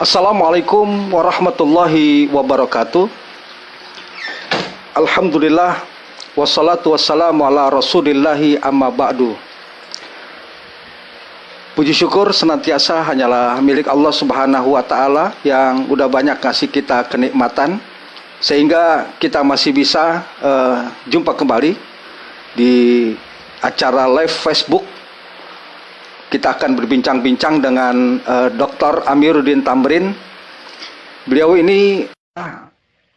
Assalamualaikum warahmatullahi wabarakatuh. Alhamdulillah wassalatu wassalamu ala rasulillahi amma ba'du. Puji syukur senantiasa hanyalah milik Allah Subhanahu wa Ta'ala yang udah banyak ngasih kita kenikmatan sehingga kita masih bisa jumpa kembali di acara live Facebook. Kita akan berbincang-bincang dengan Dr. Amiruddin Tamrin. Beliau ini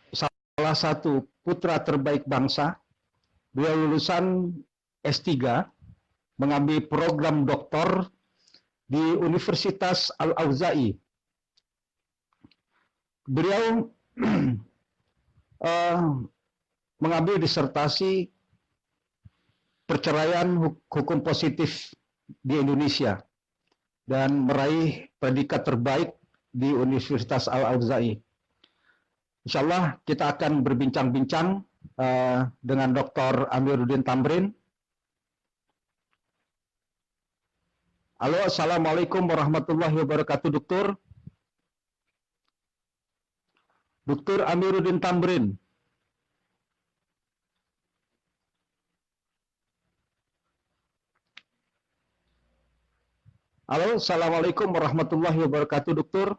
salah satu putra terbaik bangsa. Beliau lulusan S3, mengambil program doktor di Universitas Al-Auza'i. Beliau mengambil disertasi perceraian hukum positif di Indonesia dan meraih predikat terbaik di Universitas Al-Auza'i. Insyaallah kita akan berbincang-bincang dengan Dr. Amiruddin Tamrin. Halo, assalamualaikum warahmatullahi wabarakatuh, Dokter. Dr. Amiruddin Tamrin. Halo, assalamualaikum warahmatullahi wabarakatuh, Dokter.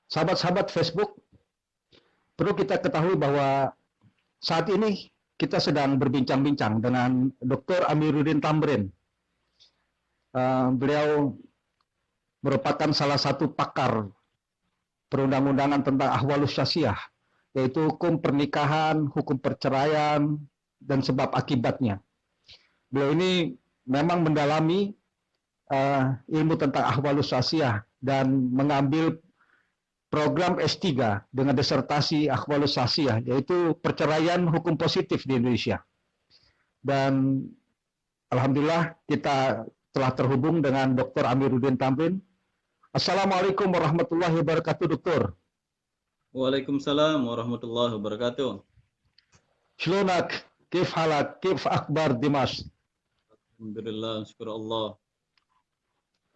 Sahabat-sahabat Facebook, perlu kita ketahui bahwa saat ini kita sedang berbincang-bincang dengan Dr. Amiruddin Tamrin. Beliau merupakan salah satu pakar perundang-undangan tentang ahwalus syasiah, yaitu hukum pernikahan, hukum perceraian, dan sebab akibatnya. Beliau ini memang mendalami ilmu tentang ahwalus syasiah dan mengambil program S3 dengan disertasi ahwalus syasiah, yaitu perceraian hukum positif di Indonesia. Dan alhamdulillah kita telah terhubung dengan Dr. Amiruddin Tamrin. Assalamualaikum warahmatullahi wabarakatuh, Dokter. Waalaikumsalam warahmatullahi wabarakatuh. Shlonak, kif halak, kif akbar Dimas. Alhamdulillah, syukur Allah.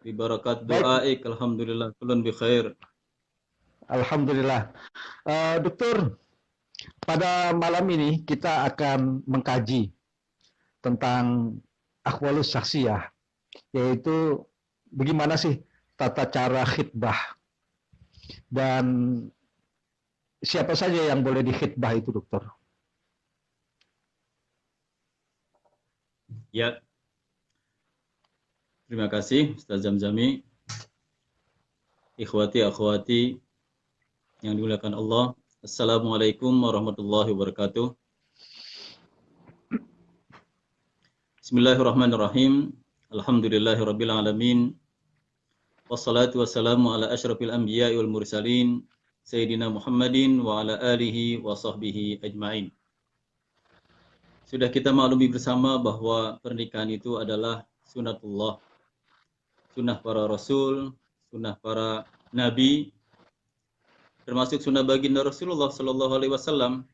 Bi barakat doaik, alhamdulillah, kulun bi khair. Alhamdulillah. Dokter, pada malam ini kita akan mengkaji tentang ahwalus syakhsiyah, yaitu bagaimana sih tata cara khitbah dan siapa saja yang boleh dikhitbah itu, Dokter? Ya, terima kasih Ustaz Zamzami, ikhwati akhwati yang dimuliakan Allah. Assalamualaikum warahmatullahi wabarakatuh. Bismillahirrahmanirrahim. Alhamdulillahirabbil alamin. Wassalatu wassalamu ala asyrafil anbiya'i wal mursalin Sayyidina Muhammadin wa ala alihi wa sahbihi ajma'in. Sudah kita maklumi bersama bahwa pernikahan itu adalah sunatullah, sunnah para rasul, sunnah para nabi, termasuk sunnah baginda Rasulullah Sallallahu Alaihi Wasallam.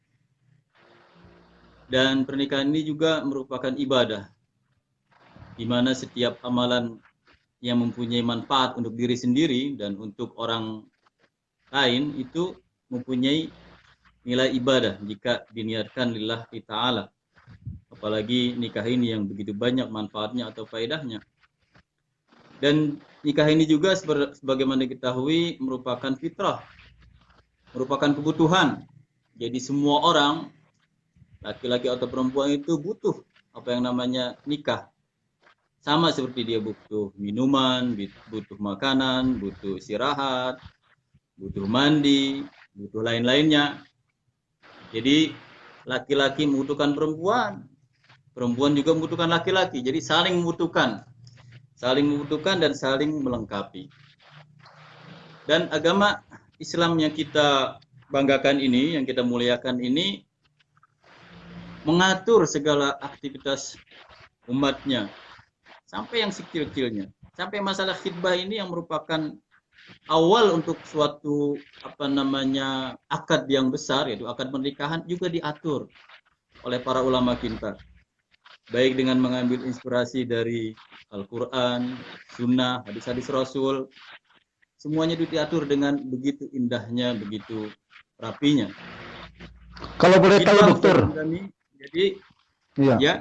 Dan pernikahan ini juga merupakan ibadah, di mana setiap amalan yang mempunyai manfaat untuk diri sendiri dan untuk orang lain itu mempunyai nilai ibadah jika diniatkan lillahi ta'ala. Apalagi nikah ini yang begitu banyak manfaatnya atau faedahnya. Dan nikah ini juga sebagaimana diketahui merupakan fitrah, merupakan kebutuhan. Jadi semua orang, laki-laki atau perempuan itu butuh apa yang namanya nikah. Sama seperti dia butuh minuman, butuh makanan, butuh istirahat, butuh mandi, butuh lain-lainnya. Jadi laki-laki membutuhkan perempuan, perempuan juga membutuhkan laki-laki. Jadi saling membutuhkan dan saling melengkapi. Dan agama Islam yang kita banggakan ini, yang kita muliakan ini, mengatur segala aktivitas umatnya. Sampai yang sekecil-kecilnya. Sampai masalah khitbah ini yang merupakan awal untuk suatu akad yang besar, yaitu akad pernikahan, juga diatur oleh para ulama kita, baik dengan mengambil inspirasi dari Al-Quran, Sunnah, hadis-hadis Rasul, semuanya diatur dengan begitu indahnya, begitu rapinya. Kalau boleh tahu, dokter. Jadi, iya. Ya.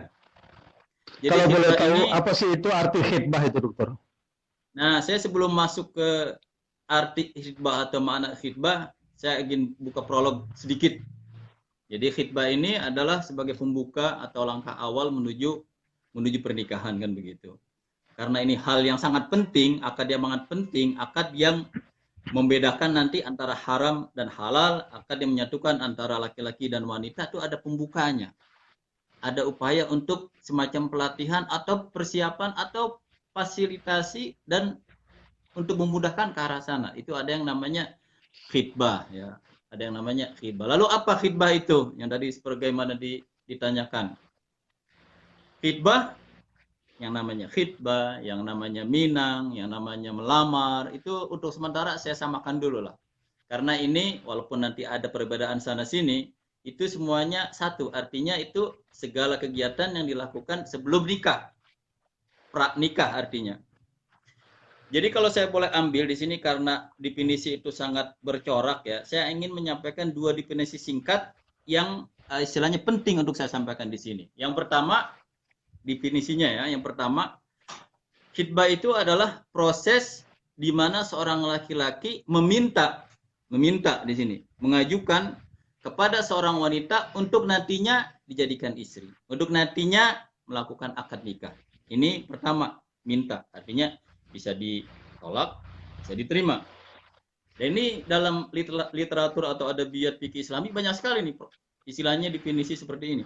Jadi kalau boleh tahu, apa sih itu arti khitbah itu, dokter? Nah, saya sebelum masuk ke arti khitbah atau makna khitbah, saya ingin buka prolog sedikit. Jadi khitbah ini adalah sebagai pembuka atau langkah awal menuju pernikahan, kan begitu. Karena ini hal yang sangat penting, akad yang sangat penting, akad yang membedakan nanti antara haram dan halal, akad yang menyatukan antara laki-laki dan wanita, itu ada pembukanya. Ada upaya untuk semacam pelatihan atau persiapan atau fasilitasi dan untuk memudahkan ke arah sana. Itu ada yang namanya khitbah, ya. Ada yang namanya khitbah. Lalu apa khitbah itu? Yang tadi sebagaimana ditanyakan. Khitbah, yang namanya khitbah, yang namanya minang, yang namanya melamar, itu untuk sementara saya samakan dulu lah. Karena ini walaupun nanti ada perbedaan sana sini, itu semuanya satu. Artinya itu segala kegiatan yang dilakukan sebelum nikah. Pranikah artinya. Jadi kalau saya boleh ambil di sini karena definisi itu sangat bercorak ya, saya ingin menyampaikan dua definisi singkat yang istilahnya penting untuk saya sampaikan di sini. Yang pertama, definisinya ya, yang pertama, khitbah itu adalah proses di mana seorang laki-laki meminta di sini, mengajukan kepada seorang wanita untuk nantinya dijadikan istri, untuk nantinya melakukan akad nikah. Ini pertama, minta, artinya bisa ditolak, bisa diterima. Dan ini dalam literatur atau adabiyat fikih Islami banyak sekali nih, istilahnya definisi seperti ini.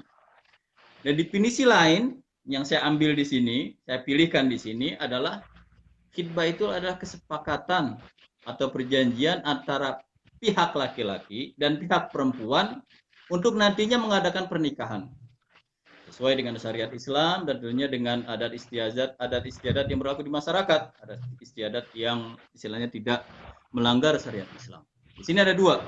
Dan definisi lain yang saya ambil di sini, saya pilihkan di sini adalah khitbah itu adalah kesepakatan atau perjanjian antara pihak laki-laki dan pihak perempuan untuk nantinya mengadakan pernikahan sesuai dengan syariat Islam dan tentunya dengan adat istiadat yang berlaku di masyarakat, adat istiadat yang istilahnya tidak melanggar syariat Islam. Di sini ada dua.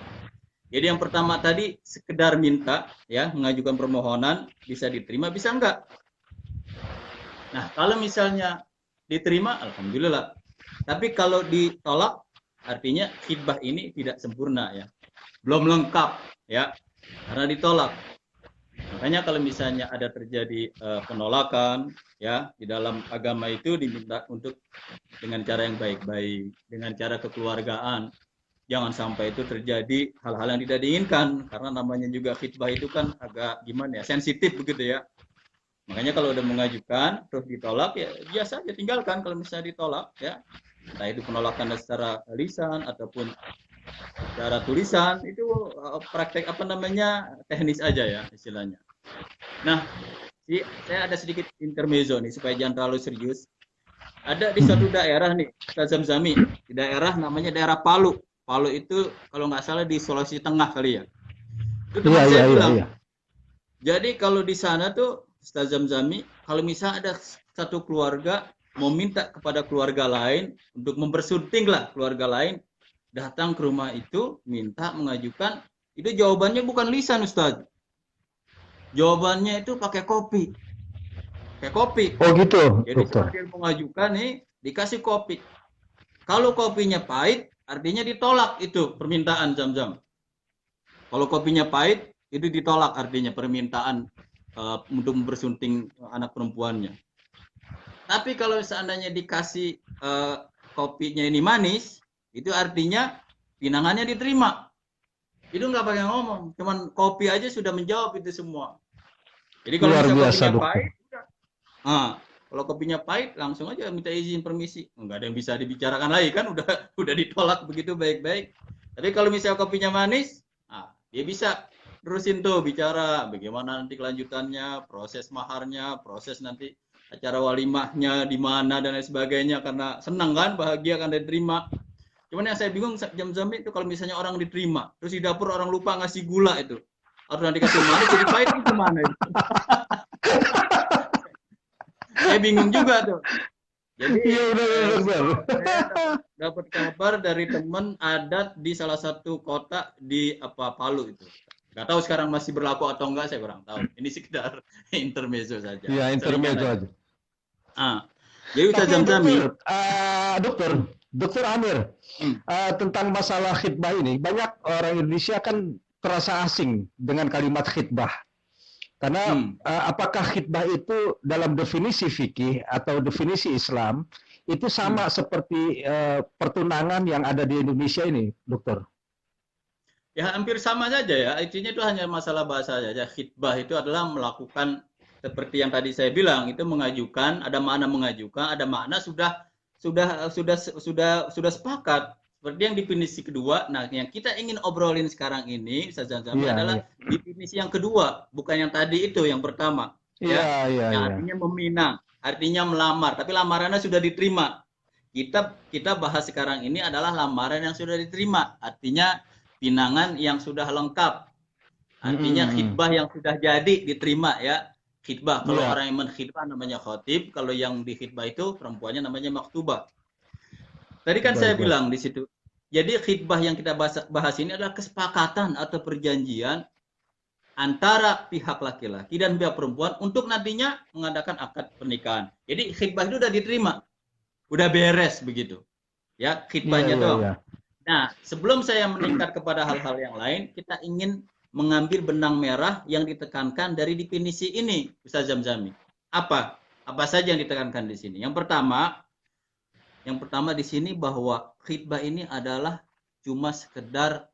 Jadi yang pertama tadi sekedar minta, ya, mengajukan permohonan, bisa diterima, bisa enggak. Nah, kalau misalnya diterima, alhamdulillah. Tapi kalau ditolak, artinya khitbah ini tidak sempurna, ya, belum lengkap, ya, karena ditolak. Makanya kalau misalnya ada terjadi penolakan, ya, di dalam agama itu diminta untuk dengan cara yang baik-baik, dengan cara kekeluargaan. Jangan sampai itu terjadi hal-hal yang tidak diinginkan, karena namanya juga khitbah itu kan agak gimana ya, sensitif begitu ya. Makanya kalau udah mengajukan terus ditolak, ya biasa aja tinggalkan. Kalau misalnya ditolak, ya, entah itu penolakan secara lisan ataupun secara tulisan, itu praktek teknis aja ya istilahnya. Nah, saya ada sedikit intermezzo nih supaya jangan terlalu serius. Ada di suatu daerah nih, Ustaz Zamzami, di daerah namanya daerah Palu. Palu itu kalau nggak salah di Sulawesi Tengah kali ya. Itu teman saya bilang. Jadi kalau di sana tuh Ustaz Zamzami, kalau misalnya ada satu keluarga mau minta kepada keluarga lain untuk mempersunting lah keluarga lain, datang ke rumah itu, minta mengajukan, itu jawabannya bukan lisan Ustaz. Jawabannya itu pakai kopi. Pakai kopi. Oh gitu. Jadi seperti yang mengajukan nih, dikasih kopi. Kalau kopinya pahit, artinya ditolak itu permintaan Zamzam. Kalau kopinya pahit, itu ditolak artinya permintaan untuk mempersunting anak perempuannya. Tapi kalau seandainya dikasih kopinya ini manis, itu artinya pinangannya diterima. Itu nggak pakai ngomong, cuman kopi aja sudah menjawab itu semua. Jadi kalau misalnya kopinya pahit, kalau kopinya pahit langsung aja minta izin permisi. Nggak ada yang bisa dibicarakan lagi kan, udah ditolak begitu baik-baik. Tapi kalau misalnya kopinya manis, dia bisa terusin tuh bicara bagaimana nanti kelanjutannya, proses maharnya, proses nanti acara walimahnya di mana dan lain sebagainya, karena senang kan, bahagia kan diterima. Cuman yang saya bingung jam-jam itu kalau misalnya orang diterima, terus di dapur orang lupa ngasih gula itu, harus nanti kasih manis jadi pahit itu gimana itu? Saya bingung juga tuh. Jadi dapat kabar dari teman adat di salah satu kota di Palu itu. Nggak tahu sekarang masih berlaku atau enggak, saya kurang tahu. Ini sekedar intermezzo saja, Ya, selingan intermezzo aja. aja. Jadi Ustaz Tapi Zamzami, dokter Amir, tentang masalah khidbah ini, banyak orang Indonesia kan terasa asing dengan kalimat khidbah. Karena apakah khidbah itu dalam definisi fikih atau definisi Islam itu sama seperti pertunangan yang ada di Indonesia ini, dokter? ya hampir sama saja ya. Intinya itu hanya masalah bahasa saja. Khidbah itu adalah melakukan seperti yang tadi saya bilang, itu mengajukan, ada makna mengajukan, ada makna sudah sepakat. Seperti yang definisi kedua. Nah, yang kita ingin obrolin sekarang ini, Ustaz Zamzami, adalah definisi yang kedua, bukan yang tadi itu, yang pertama. Ya, yang artinya meminang, artinya melamar, tapi lamarannya sudah diterima. Kita bahas sekarang ini adalah lamaran yang sudah diterima, artinya pinangan yang sudah lengkap, artinya khidbah yang sudah jadi diterima ya. Khidbah, kalau orang yang menkhidbah namanya khotib, kalau yang di khidbah itu perempuannya namanya maktubah. Tadi kan saya bilang di situ, jadi khidbah yang kita bahas ini adalah kesepakatan atau perjanjian antara pihak laki-laki dan pihak perempuan untuk nantinya mengadakan akad pernikahan. Jadi khidbah itu sudah diterima, udah beres begitu. Ya, khidbahnya doang. Nah, sebelum saya meningkat kepada hal-hal yang lain, kita ingin mengambil benang merah yang ditekankan dari definisi ini, Ustaz Zamzami. Apa saja yang ditekankan di sini? Yang pertama di sini bahwa khidbah ini adalah cuma sekedar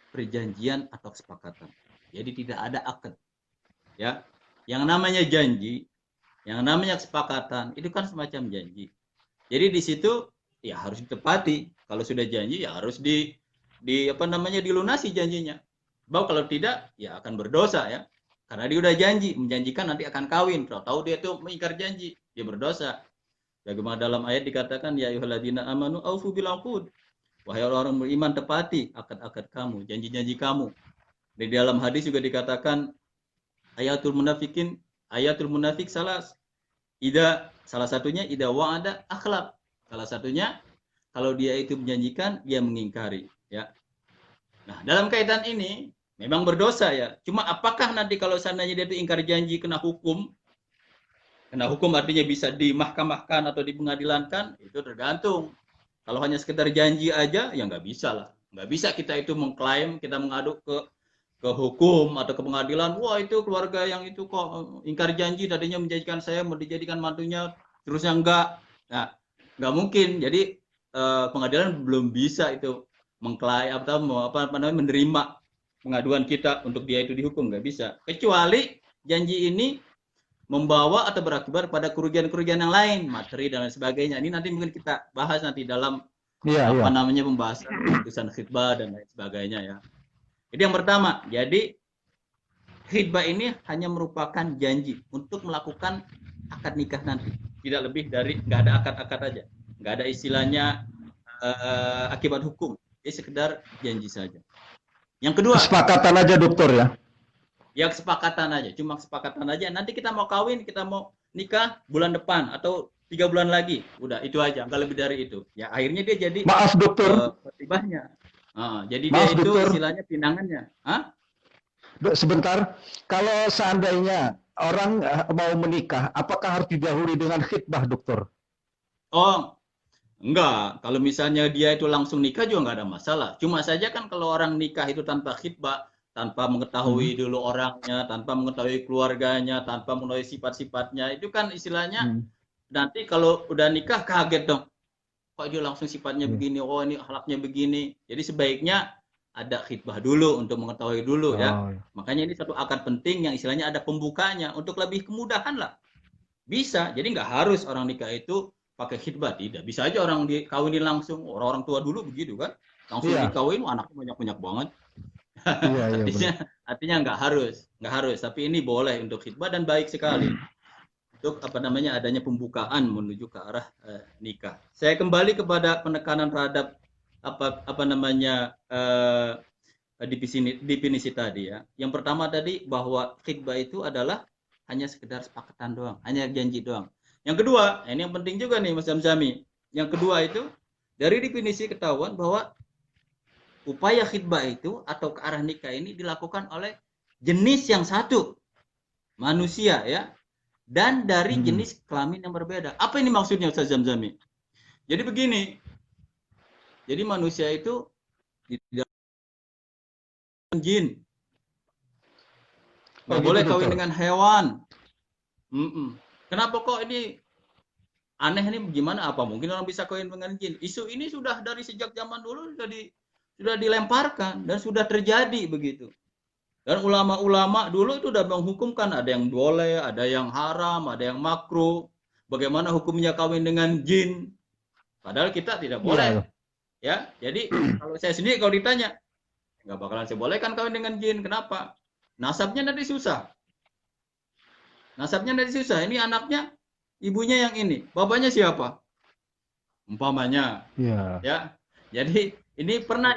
perjanjian atau kesepakatan. Jadi tidak ada akad. Ya. Yang namanya janji, yang namanya kesepakatan, itu kan semacam janji. Jadi di situ ya harus ditepati. Kalau sudah janji ya harus dilunasi janjinya. Bahwa kalau tidak ya akan berdosa ya. Karena dia udah janji, menjanjikan nanti akan kawin. Kalau tahu dia itu mengingkar janji, dia berdosa. Bagaimana dalam ayat dikatakan ya ayyuhalladzina amanu aufu bil uqud. Wahai orang beriman, tepati akad-akad kamu, janji-janji kamu. Di dalam hadis juga dikatakan ayatul munafik salah satunya ida wa'ada akhlak. Salah satunya kalau dia itu menjanjikan, dia mengingkari. Ya. Nah, dalam kaitan ini, memang berdosa ya. Cuma apakah nanti kalau seandainya dia itu ingkar janji, kena hukum? Kena hukum artinya bisa dimahkamahkan atau dipengadilankan, itu tergantung. Kalau hanya sekedar janji aja, ya nggak bisa lah. Nggak bisa kita itu mengklaim, kita mengadu ke hukum atau ke pengadilan. Wah, itu keluarga yang itu kok ingkar janji, tadinya menjanjikan saya mau dijadikan mantunya, terusnya enggak. Nah, nggak mungkin. Jadi pengadilan belum bisa itu mengklaim atau menerima pengaduan kita untuk dia itu dihukum, nggak bisa. Kecuali janji ini membawa atau berakibat pada kerugian-kerugian yang lain, materi dan lain sebagainya. Ini nanti mungkin kita bahas nanti dalam pembahasan putusan khidbah dan lain sebagainya ya. Jadi yang pertama, jadi khidbah ini hanya merupakan janji untuk melakukan akad nikah nanti. Tidak lebih dari, nggak ada akad-akad aja. Nggak ada istilahnya akibat hukum. Ini sekedar janji saja. Yang kedua, kesepakatan aja dokter ya. Ya kesepakatan aja, cuma kesepakatan aja. Nanti kita mau kawin, kita mau nikah bulan depan atau 3 bulan lagi. Udah itu aja, nggak lebih dari itu. Ya akhirnya dia jadi maaf dokter. Pertibahnya. Jadi maaf, dia itu dokter. Istilahnya pinangannya. Sebentar, kalau seandainya orang mau menikah, apakah harus didahului dengan khidbah, dokter? Oh, enggak. Kalau misalnya dia itu langsung nikah juga nggak ada masalah. Cuma saja kan kalau orang nikah itu tanpa khidbah, tanpa mengetahui dulu orangnya, tanpa mengetahui keluarganya, tanpa mengetahui sifat-sifatnya, itu kan istilahnya nanti kalau udah nikah kaget dong. Kok dia langsung sifatnya begini, oh ini akhlaknya begini. Jadi sebaiknya ada khidbah dulu untuk mengetahui dulu ya. Makanya ini satu akad penting yang istilahnya ada pembukanya untuk lebih kemudahan lah. Bisa, jadi nggak harus orang nikah itu pakai khidbah, tidak. Bisa aja orang dikawinin langsung, orang tua dulu begitu kan. Langsung dikawin, anaknya banyak-banyak banget. Artinya nggak harus, tapi ini boleh untuk khidbah dan baik sekali untuk adanya pembukaan menuju ke arah nikah. Saya kembali kepada penekanan terhadap definisi tadi ya. Yang pertama tadi bahwa khidbah itu adalah hanya sekedar sepakatan doang, hanya janji doang. Yang kedua, ini yang penting juga nih Mas Zamzami. Yang kedua itu Dari definisi ketahuan bahwa upaya khitbah itu atau ke arah nikah ini dilakukan oleh jenis yang satu, manusia ya, dan dari jenis kelamin yang berbeda. Apa ini maksudnya Ustaz Zamzami? Jadi begini, jadi manusia itu tidak jin, nggak boleh kawin dengan hewan. Kenapa kok ini aneh, ini gimana? Apa mungkin orang bisa kawin dengan jin? Isu ini sudah dari sejak zaman dulu sudah dilemparkan dan sudah terjadi begitu. Dan ulama-ulama dulu itu sudah menghukumkan, ada yang boleh, ada yang haram, ada yang makruh. Bagaimana hukumnya kawin dengan jin? Padahal kita tidak boleh. Ya, jadi kalau saya sendiri kalau ditanya, nggak bakalan saya bolehkan kawin dengan jin. Kenapa? Nasabnya nanti susah. Nasabnya nanti susah. Ini anaknya, ibunya yang ini, bapaknya siapa? Umpamanya. Ya. Jadi ini pernah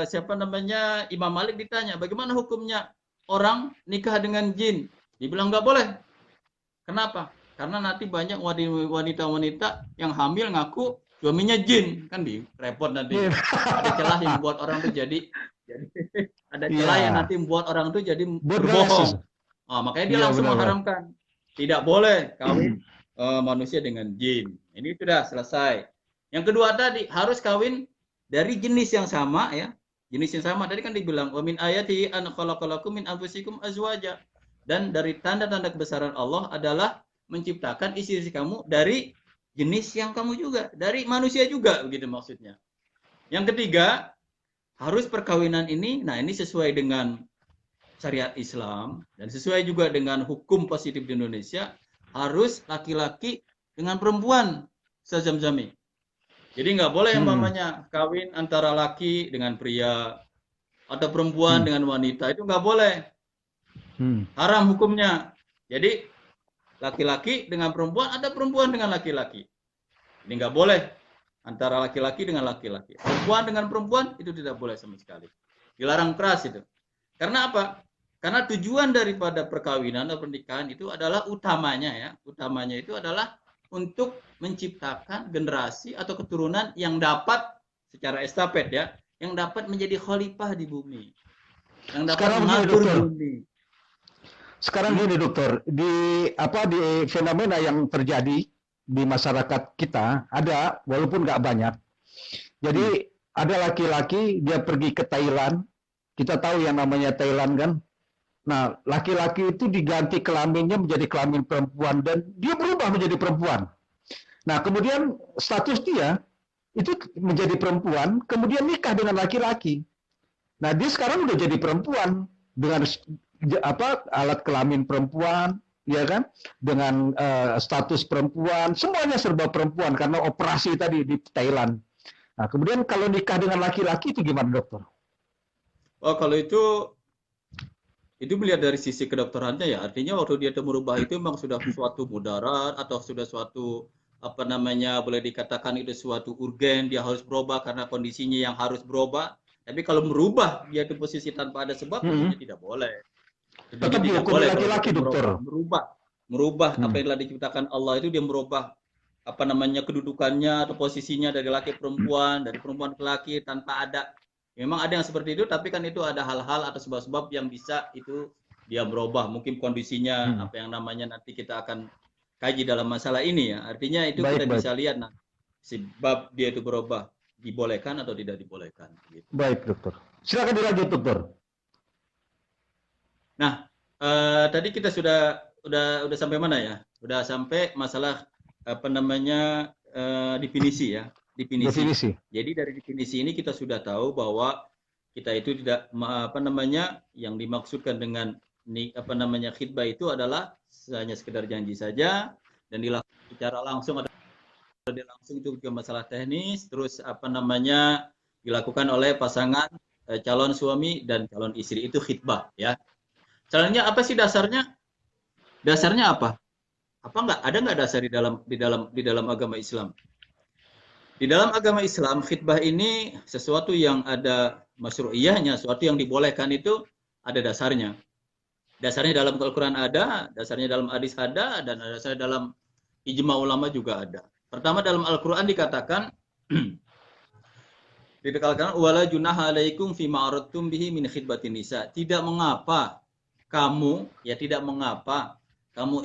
siapa namanya, Imam Malik ditanya, bagaimana hukumnya orang nikah dengan jin? Dibilang nggak boleh. Kenapa? Karena nanti banyak wanita-wanita yang hamil ngaku suaminya jin, kan repot nanti. Ada celah yang membuat orang tuh jadi ada celah yang nanti membuat orang tuh jadi berbohong. Makanya dia langsung mengharamkan, tidak boleh kawin manusia dengan jin. Ini sudah selesai. Yang kedua tadi harus kawin dari jenis yang sama ya. Jenis yang sama tadi kan dibilang wa min ayati an khalaqalakum min anfusikum azwaja. Dan dari tanda-tanda kebesaran Allah adalah menciptakan istri-istri kamu dari jenis yang kamu juga, dari manusia juga, begitu maksudnya. Yang ketiga, harus perkawinan ini, nah ini sesuai dengan syariat Islam dan sesuai juga dengan hukum positif di Indonesia, harus laki-laki dengan perempuan, Ustaz Zamzami. Jadi nggak boleh umpamanya kawin antara laki dengan pria atau perempuan dengan wanita, itu nggak boleh. Haram hukumnya. Jadi laki-laki dengan perempuan, ada perempuan dengan laki-laki. Ini nggak boleh antara laki-laki dengan laki-laki. Perempuan dengan perempuan itu tidak boleh sama sekali. Dilarang keras itu. Karena apa? Karena tujuan daripada perkawinan atau pernikahan itu adalah utamanya ya. Utamanya itu adalah untuk menciptakan generasi atau keturunan yang dapat secara estafet ya, yang dapat menjadi khalifah di bumi. Yang dapat mengatur bumi. Sekarang gini dokter, di fenomena yang terjadi di masyarakat kita ada, walaupun nggak banyak. Jadi ada laki-laki dia pergi ke Thailand, kita tahu yang namanya Thailand kan. Nah, laki-laki itu diganti kelaminnya menjadi kelamin perempuan dan dia berubah menjadi perempuan. Nah, kemudian status dia itu menjadi perempuan, kemudian nikah dengan laki-laki. Nah, dia sekarang udah jadi perempuan dengan alat kelamin perempuan, ya kan, dengan status perempuan, semuanya serba perempuan karena operasi tadi di Thailand. Nah, kemudian kalau nikah dengan laki-laki itu gimana dokter? Oh, kalau itu melihat dari sisi kedokterannya ya, artinya waktu dia merubah itu memang sudah suatu mudarat atau sudah suatu boleh dikatakan itu suatu urgen, dia harus berubah karena kondisinya yang harus berubah. Tapi kalau merubah dia di posisi tanpa ada sebab, tentunya tidak boleh. Tetap dihukum laki-laki dokter. Merubah apa yang telah diciptakan Allah itu, dia merubah kedudukannya atau posisinya dari laki perempuan, dari perempuan ke laki tanpa ada. Memang ada yang seperti itu, tapi kan itu ada hal-hal atau sebab-sebab yang bisa itu dia berubah. Mungkin kondisinya apa yang namanya nanti kita akan kaji dalam masalah ini ya. Artinya itu kita bisa lihat nanti sebab dia itu berubah, dibolehkan atau tidak dibolehkan. Gitu. Baik dokter. Silakan dilanjut dokter. Nah, tadi kita sudah sampai mana ya? Sudah sampai masalah definisi ya. Definisi. Jadi dari definisi ini kita sudah tahu bahwa kita itu tidak yang dimaksudkan dengan khitbah itu adalah hanya sekedar janji saja dan dilakukan secara langsung atau tidak langsung, itu juga masalah teknis. Terus dilakukan oleh pasangan calon suami dan calon istri, itu khitbah ya. Caranya apa sih dasarnya? Dasarnya apa? Ada nggak dasar di dalam agama Islam? Di dalam agama Islam, khitbah ini sesuatu yang ada masyru'iyahnya, sesuatu yang dibolehkan itu ada dasarnya. Dasarnya dalam Al-Quran ada, dasarnya dalam hadis ada, dan dasarnya dalam ijma ulama juga ada. Pertama dalam Al-Quran dikatakan wala junaha alaikum fima aradtum bihi min khidbatin nisa. Tidak mengapa kamu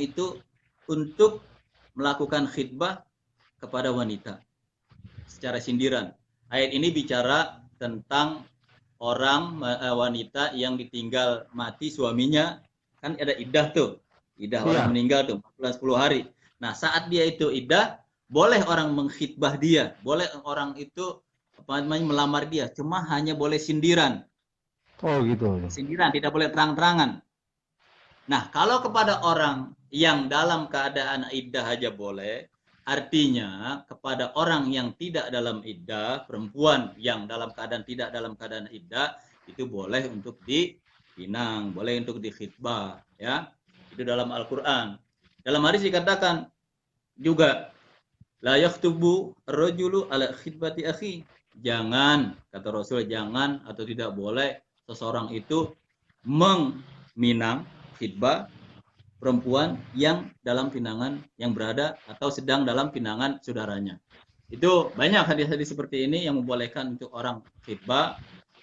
itu untuk melakukan khidbah kepada wanita secara sindiran. Ayat ini bicara tentang orang wanita yang ditinggal mati suaminya, kan ada iddah tuh. Iddah orang meninggal tuh 4 bulan 10 hari. Nah, saat dia itu iddah, boleh orang mengkhidbah dia, boleh orang itu melamar dia, cuma hanya boleh sindiran. Oh gitu. Sindiran, tidak boleh terang-terangan. Nah, kalau kepada orang yang dalam keadaan iddah aja boleh, artinya kepada orang yang tidak dalam iddah, perempuan yang dalam keadaan tidak dalam keadaan iddah, itu boleh untuk dipinang, boleh untuk dikhitbah, ya. Itu dalam Al-Quran. Dalam hadis dikatakan juga, la yaktubu ar-rajulu ala khidbati akhi. Jangan, kata Rasul, jangan atau tidak boleh seseorang itu meminang khidbah perempuan yang dalam pinangan yang berada atau sedang dalam pinangan saudaranya. Itu banyak hadis-hadis seperti ini yang membolehkan untuk orang khidbah.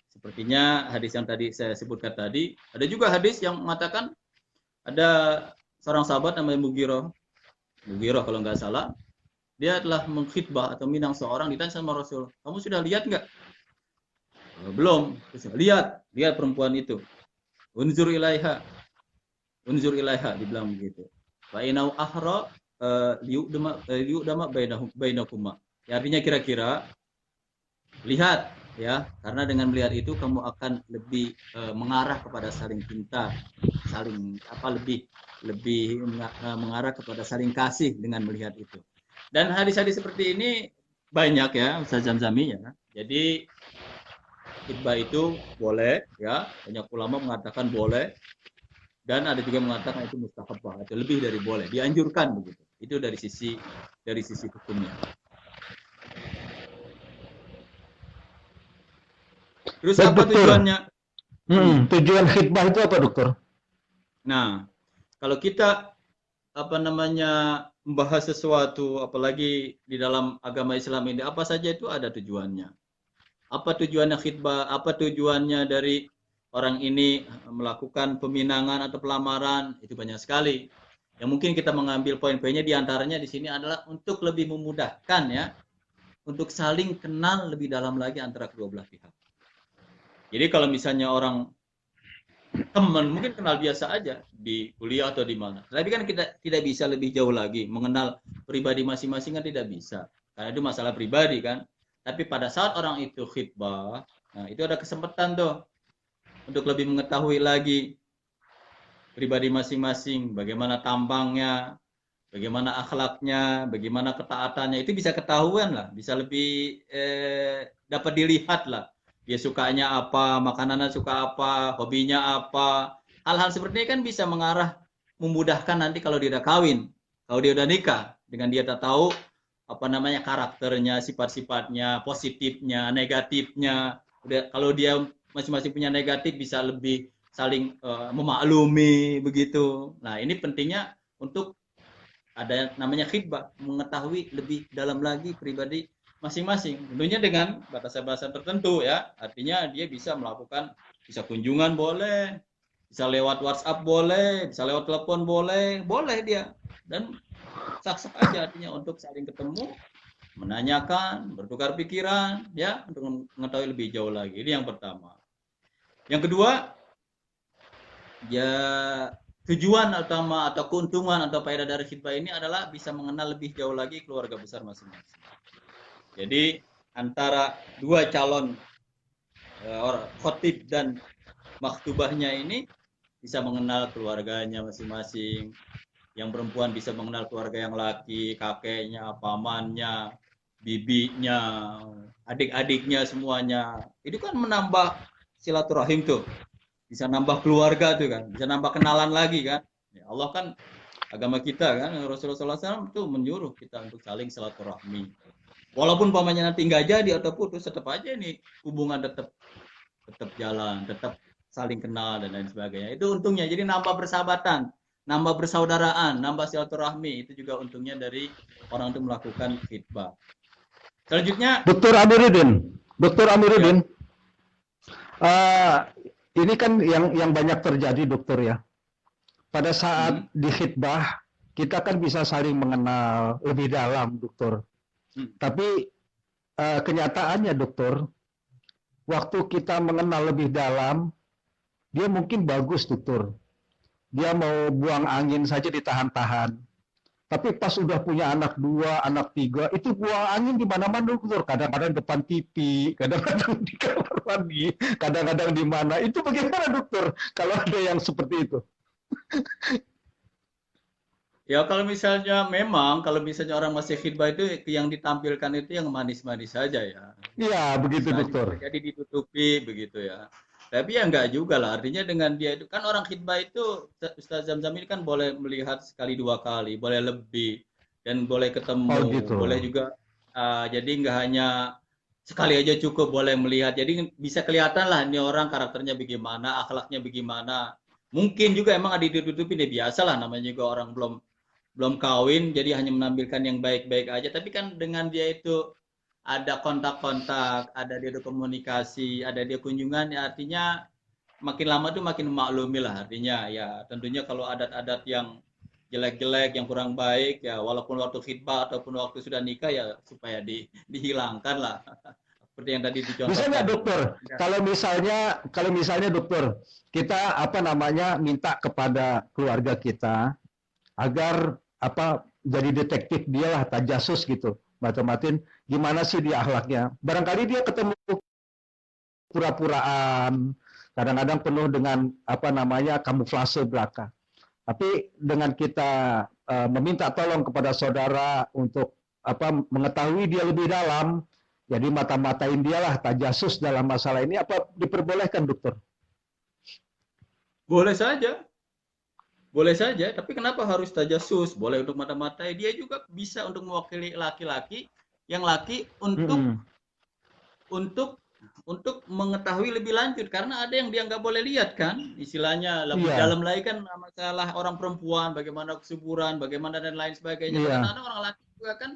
Sepertinya hadis yang tadi saya sebutkan tadi. Ada juga hadis yang mengatakan ada seorang sahabat namanya Mughirah kalau nggak salah. Dia telah mengkhidbah atau minang seorang, ditanya sama Rasul, kamu sudah lihat nggak? Belum. Lihat perempuan itu. Unzur ilaiha, dibilang begitu. Wa inau ahra liyudama bainakuma. Ya, artinya kira-kira lihat ya, karena dengan melihat itu kamu akan lebih mengarah kepada saling cinta, lebih mengarah kepada saling kasih dengan melihat itu. Dan hadis-hadis seperti ini banyak ya, Ustaz Zamzami ya. Jadi khidbah itu boleh ya, banyak ulama mengatakan boleh, dan ada juga mengatakan itu mustahabah, itu lebih dari boleh, dianjurkan begitu. Itu dari sisi hukumnya. Terus apa tujuannya? Tujuan khidbah itu apa, dokter? Nah, kalau kita membahas sesuatu, apalagi di dalam agama Islam ini, apa saja itu ada tujuannya. Apa tujuannya khidbah? Apa tujuannya dari orang ini melakukan peminangan atau pelamaran? Itu banyak sekali. Yang mungkin kita mengambil poin-poinnya, diantaranya di sini adalah untuk lebih memudahkan ya, untuk saling kenal lebih dalam lagi antara kedua belah pihak. Jadi kalau misalnya orang teman mungkin kenal biasa aja di kuliah atau di mana, tapi kan kita tidak bisa lebih jauh lagi mengenal pribadi masing-masing, kan tidak bisa, karena itu masalah pribadi kan. Tapi pada saat orang itu khidbah, nah itu ada kesempatan tuh untuk lebih mengetahui lagi pribadi masing-masing, bagaimana tampangnya, bagaimana akhlaknya, bagaimana ketaatannya, itu bisa ketahuan lah, bisa lebih dapat dilihat lah. Dia sukanya apa, makanannya suka apa, hobinya apa. Hal-hal seperti ini kan bisa mengarah, memudahkan nanti kalau dia udah kawin, kalau dia udah nikah, dengan dia tak tahu karakternya, sifat-sifatnya, positifnya, negatifnya. Kalau dia masing-masing punya negatif, bisa lebih saling memaklumi begitu. Nah, ini pentingnya untuk ada namanya khidbah, mengetahui lebih dalam lagi pribadi masing-masing, tentunya dengan batasan-batasan tertentu ya. Artinya dia bisa melakukan, bisa kunjungan boleh, bisa lewat WhatsApp boleh, bisa lewat telepon boleh dia, dan sah-sah aja artinya untuk saling ketemu, menanyakan, bertukar pikiran ya, untuk mengetahui lebih jauh lagi. Ini yang pertama. Yang kedua, ya tujuan utama atau keuntungan atau faedah dari khidbah ini adalah bisa mengenal lebih jauh lagi keluarga besar masing-masing. Jadi antara dua calon khotib dan makhtubahnya ini bisa mengenal keluarganya masing-masing. Yang perempuan bisa mengenal keluarga yang laki, kakeknya, pamannya, bibinya, adik-adiknya semuanya. Itu kan menambah silaturahim tuh. Bisa nambah keluarga tuh kan, bisa nambah kenalan lagi kan. Ya Allah kan, agama kita kan, Rasulullah SAW itu menyuruh kita untuk saling silaturahmi. Walaupun pamannya nanti nggak jadi atau putus, tetap aja nih hubungan tetap jalan, tetap saling kenal dan lain sebagainya. Itu untungnya. Jadi nambah persahabatan, nambah persaudaraan, nambah silaturahmi. Itu juga untungnya dari orang untuk melakukan khidbah. Selanjutnya, Dokter ya, Amiruddin, ini kan yang banyak terjadi, dokter ya. Pada saat di khidbah, kita kan bisa saling mengenal lebih dalam, dokter. Tapi kenyataannya, dokter, waktu kita mengenal lebih dalam, dia mungkin bagus, dokter. Dia mau buang angin saja ditahan-tahan. Tapi pas udah punya anak 2, anak 3, itu buang angin di mana-mana, dokter. Kadang-kadang depan TV, kadang-kadang di kamar mandi, kadang-kadang di mana. Itu bagaimana, dokter, kalau ada yang seperti itu? ya kalau misalnya orang masih khidbah itu yang ditampilkan itu yang manis-manis saja ya. Iya, begitu, Bisa dokter. jadi ditutupi begitu ya. Tapi ya enggak juga lah. Artinya dengan dia itu kan orang khidbah itu Ustaz Zamzam ini kan boleh melihat sekali 2 kali, boleh lebih dan boleh Oh, ketemu, gitu. boleh juga jadi enggak hanya sekali aja cukup boleh melihat. Jadi bisa kelihatan lah ini orang karakternya bagaimana, akhlaknya bagaimana. Mungkin juga emang ada ditutupi deh biasa lah namanya juga orang belum belum kawin jadi hanya menampilkan yang baik-baik aja. Tapi kan dengan dia itu ada kontak-kontak, ada dia ada komunikasi, ada dia kunjungan, ya artinya makin lama tuh makin memaklumi lah artinya ya tentunya kalau adat-adat yang jelek-jelek, yang kurang baik ya walaupun waktu khidbah ataupun waktu sudah nikah ya supaya dihilangkan lah seperti yang tadi Bisa nggak, dicontohkan. dokter? Ya. Kalau misalnya dokter, kita minta kepada keluarga kita agar jadi detektif dia lah, tajasus gitu, macam-macam, gimana sih dia akhlaknya. Barangkali dia ketemu pura-puraan, kadang-kadang penuh dengan kamuflase belaka. Tapi dengan kita meminta tolong kepada saudara untuk mengetahui dia lebih dalam, jadi mata-matain dia lah, tajasus dalam masalah ini, apa diperbolehkan, dokter? Boleh saja, boleh saja, tapi kenapa harus tajasus? Boleh untuk mata-matai, dia juga bisa untuk mewakili laki-laki yang laki untuk mengetahui lebih lanjut karena ada yang dia nggak boleh lihat kan istilahnya lebih dalam lagi kan masalah orang perempuan bagaimana kesuburan bagaimana dan lain sebagainya kadang-kadang orang laki juga kan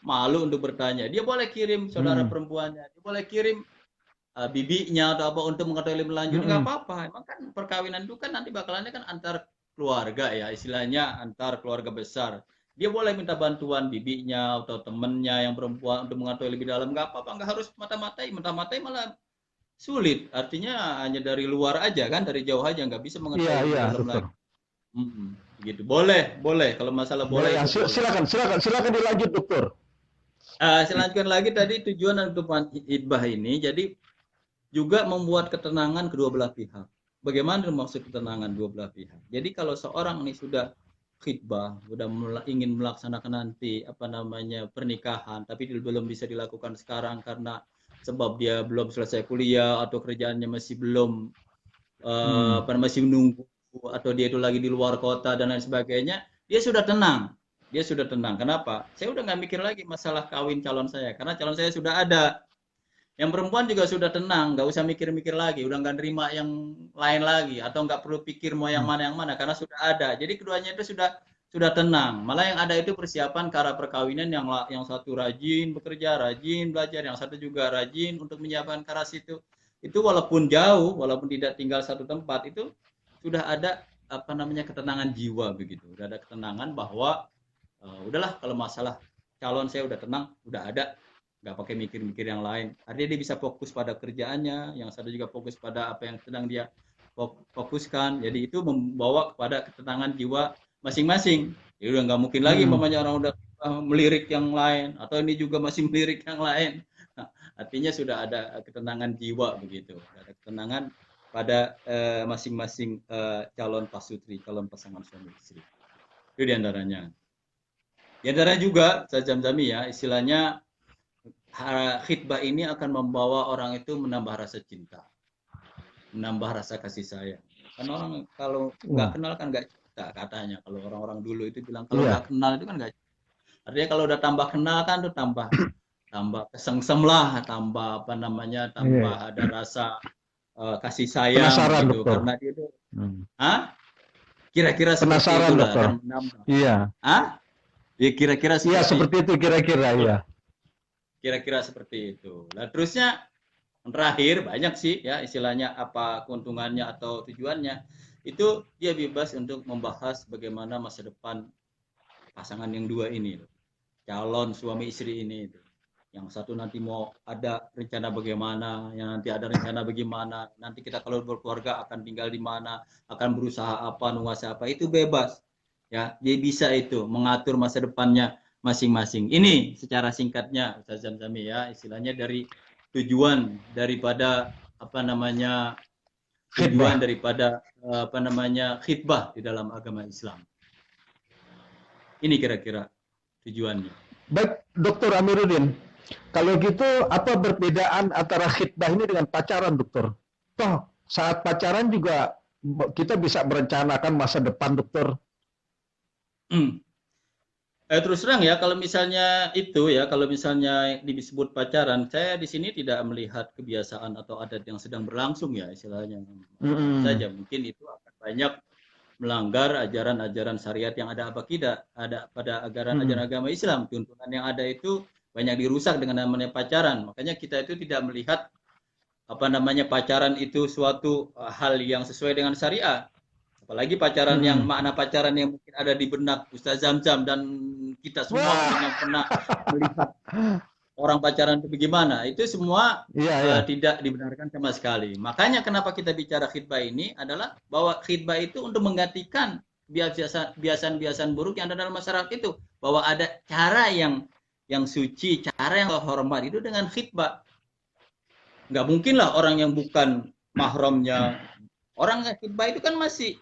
malu untuk bertanya dia boleh kirim saudara perempuannya dia boleh kirim bibinya atau apa untuk mengetahui lebih lanjut nggak apa-apa emang kan perkawinan itu kan nanti bakalannya kan antar keluarga ya istilahnya antar keluarga besar dia boleh minta bantuan bibinya atau temennya yang perempuan untuk mengetahui lebih dalam nggak apa-apa nggak harus mata-matai malah sulit artinya hanya dari luar aja kan dari jauh aja nggak bisa mengetahui lebih dalam lagi gitu boleh kalau masalah boleh ya, itu boleh. Silakan dilanjut, dokter. Saya lanjutkan lagi tadi tujuan untuk khidbah ini jadi juga membuat ketenangan kedua belah pihak. Bagaimana maksud ketenangan dua belah pihak? Jadi kalau seorang ini sudah khidbah, sudah ingin melaksanakan nanti pernikahan, tapi belum bisa dilakukan sekarang karena sebab dia belum selesai kuliah atau kerjaannya masih belum masih menunggu atau dia itu lagi di luar kota dan lain sebagainya, dia sudah tenang. Dia sudah tenang. Kenapa? Saya udah nggak mikir lagi masalah kawin calon saya karena calon saya sudah ada. Yang perempuan juga sudah tenang, nggak usah mikir-mikir lagi, udah nggak nerima yang lain lagi, atau nggak perlu pikir mau yang mana, karena sudah ada. Jadi keduanya itu sudah tenang. Malah yang ada itu persiapan ke arah perkawinan yang satu rajin bekerja, rajin belajar, yang satu juga rajin untuk menyiapkan ke arah situ. Itu walaupun jauh, walaupun tidak tinggal satu tempat, itu sudah ada ketenangan jiwa begitu. Sudah ada ketenangan bahwa udahlah kalau masalah calon saya udah tenang, udah ada. Nggak pakai mikir-mikir yang lain. Artinya dia bisa fokus pada kerjaannya, yang satu juga fokus pada apa yang sedang dia fokuskan. Jadi itu membawa kepada ketenangan jiwa masing-masing. Jadi udah nggak mungkin lagi mamanya orang udah melirik yang lain, atau ini juga masih melirik yang lain. Nah, artinya sudah ada ketenangan jiwa begitu. Ada ketenangan pada masing-masing calon pasutri, calon pasangan suami istri. Itu diantaranya. Diantaranya juga, saya Zamzami ya, istilahnya khidbah ini akan membawa orang itu menambah rasa cinta, menambah rasa kasih sayang. Karena orang kalau nggak kenal kan nggak cinta katanya. Kalau orang-orang dulu itu bilang kalau nggak kenal itu kan nggak. Artinya kalau udah tambah kenal kan tuh tambah kesengsem lah, tambah tambah ada rasa kasih sayang gitu. Karena dia itu, Kira-kira seperti Penasaran, itulah dokter. dan menambah. Iya. Ah? Ya kira-kira Iya, seperti seperti itu kira-kira, ya. kira-kira seperti itu. Nah, terusnya terakhir banyak sih ya istilahnya apa keuntungannya atau tujuannya. Itu dia bebas untuk membahas bagaimana masa depan pasangan yang dua ini, calon suami istri ini. Yang satu nanti mau ada rencana bagaimana, yang nanti ada rencana bagaimana, nanti kita kalau berkeluarga akan tinggal di mana, akan berusaha apa, menguasai apa, itu bebas. Ya, dia bisa itu mengatur masa depannya masing-masing. Ini secara singkatnya Ustaz Zamzami ya, istilahnya dari tujuan daripada apa namanya tujuan Khidbah. daripada apa namanya khidbah di dalam agama Islam. Ini kira-kira tujuannya. Baik, Dokter Amiruddin. Kalau gitu, apa perbedaan antara khidbah ini dengan pacaran, dokter? Toh, saat pacaran juga kita bisa merencanakan masa depan, dokter. Terus terang ya, kalau misalnya itu ya, kalau misalnya disebut pacaran, saya di sini tidak melihat kebiasaan atau adat yang sedang berlangsung ya, istilahnya. Mm-mm. Saja mungkin itu akan banyak melanggar ajaran-ajaran syariat yang ada apa tidak ada pada ajaran-ajaran Mm-mm. agama Islam. Tuntunan yang ada itu banyak dirusak dengan namanya pacaran. Makanya kita itu tidak melihat apa namanya pacaran itu suatu hal yang sesuai dengan syariat. Apalagi pacaran yang Mm-mm. makna pacaran yang mungkin ada di benak Ustaz Zamzam dan kita semua Wah, mungkin yang pernah melihat orang pacaran itu bagaimana, itu semua iya, iya. tidak dibenarkan sama sekali. Makanya kenapa kita bicara khidbah ini adalah bahwa khidbah itu untuk menggantikan biasan-biasan buruk yang ada dalam masyarakat itu, bahwa ada cara yang suci, cara yang hormat itu dengan khidbah. Nggak mungkin lah orang yang bukan mahramnya, orang khidbah itu kan masih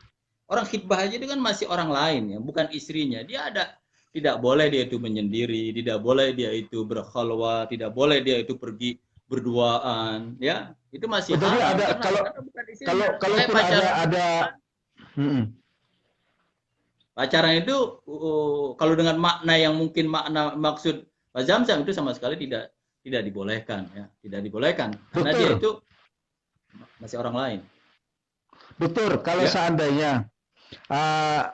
orang khidbah aja itu kan masih orang lain ya, bukan istrinya. Dia ada tidak boleh dia itu menyendiri, tidak boleh dia itu berkhalwat, tidak boleh dia itu pergi berduaan, ya itu masih Oh, jadi haram ada karena kalau karena bukan kalau istrinya. Makanya kalaupun pacaran itu mm-mm. pacaran itu kalau dengan makna yang mungkin makna maksud Pak Zamzam itu sama sekali tidak dibolehkan ya, tidak dibolehkan karena dia Dokter, itu masih orang lain. dokter, kalau Ya, seandainya uh,